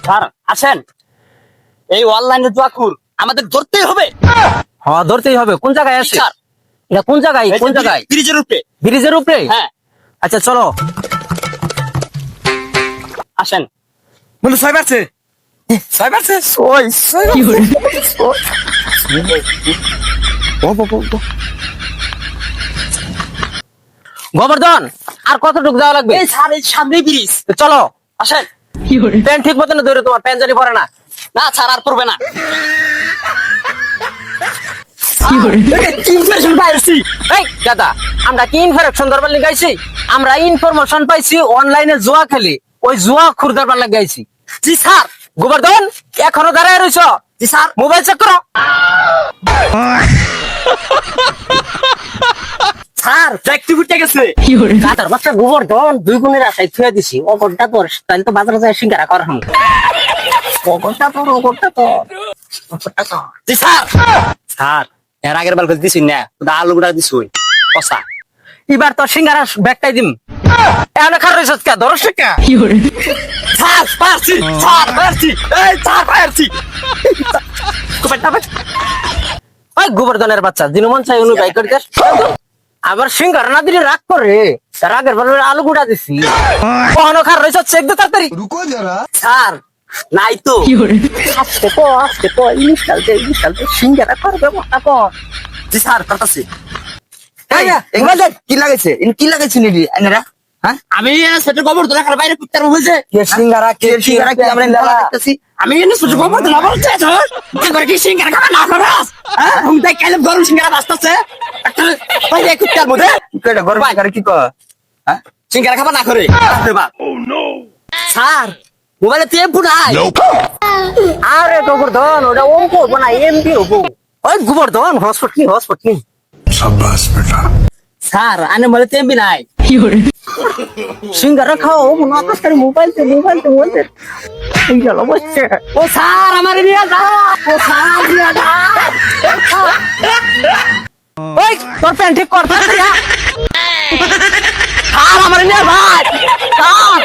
Sir আছেন? এই অনলাইনে জুয়াখুর আমাদের ধরতেই হবে। হ্যাঁ ধরতেই হবে। কোন জায়গায় আছে স্যার এটা? কোন জায়গায়? কোন জায়গায়? ব্রিজের উপরে। ব্রিজের উপরে? হ্যাঁ আচ্ছা চলো। আসেন। বন্ধু ছয় পারছে, ছয় পারছে। গোবর্ধন আর কতটুকু যাওয়া লাগবে? এই স্যার এই সামনেই ব্রিজ। চলো। আসেন। প্যান ঠিক মতন ধরে, তোমার প্যান জানি পরে না। না স্যার আর পড়বে না। এই দাদা, আমরা কি ইনফরমেশন দরবার লাগাইছি? আমরা ইনফরমেশন পাইছি অনলাইনে জুয়া খেলি, ওই জুয়া খুর দরবার লাগাইছি। জি স্যার। গোবর্ধন এখনো দাঁড়ায় রইছ? জি স্যার। মোবাইল চেক করো। স্যার দেখতে ফুটে গেছে। কাতার বাচ্চা গোবর্ধন দুই গুণের আশায় থুয়ে দিছি। ও ঘন্টা তোর তাহলে তো বাজারে যায় সিঙ্গারা কর। ও ঘন্টা তোর, ও ঘন্টা তোর। জি স্যার। স্যার এর আগের বার দিছি না, আলু গুড়া দিছুই কষা। এবার তো সিঙ্গারা ব্যাগটাই দিম। এখন খার রইছ কে? ধরস কে? স্যার পারছি, স্যার পারছি, এই স্যার পারছি। ওই গোবর্ধনের বাচ্চা দিনমন চাই অনুযায়ী করে দেশ। আবার সিঙ্গারা না দিলে রাগ করে। তার আগের বার আলু গুড়া দিছি। কখনো খার রইছ চেক দে তাড়াতাড়ি। স্যার নাই তো। আস্তে কো ইলিশ কালতে সিঙ্গারা করবে মোটা কর। জি স্যার করতেছি। কি লাগাইছে? কি লাগাইছে নিডি এনারা? হ্যাঁ, আমি সেটা গোবর তো রাখার বাইরে কুত্তার হয়েছে। কে সিঙ্গারা, কে সিঙ্গারা কি আমরা এনলা দেখতেছি? আমি এনে সেটা গোবর তো না বলছে স্যার। কি করে কি সিঙ্গারা খাবে না করস? হ্যাঁ তুমি তাই কালে গরম সিঙ্গারা বাস্তাছে। একটা বাইরে কুত্তার মধ্যে কি কইটা গরম সিঙ্গারা কি কয়? হ্যাঁ, সিঙ্গারা খাবে না করে। স্যার মোবাইলে তো এমপু নাই। আরে গোবর্ধন ওটা ওম করবো না, এমপি হবো। ওই গোবর্ধন হসপট কি স্যার আনে মোবাইলে তো এমপি নাই। সিঙ্গারা খাও না আকাশ মোবাইল এই গেল বসছে। ও স্যার আমার নিয়ে যাও। ও স্যার নিয়ে যাও। ওই তোর প্যান্ট ঠিক কর তাড়াতাড়ি আয়। স্যার আমার নিয়ে ভাই। স্যার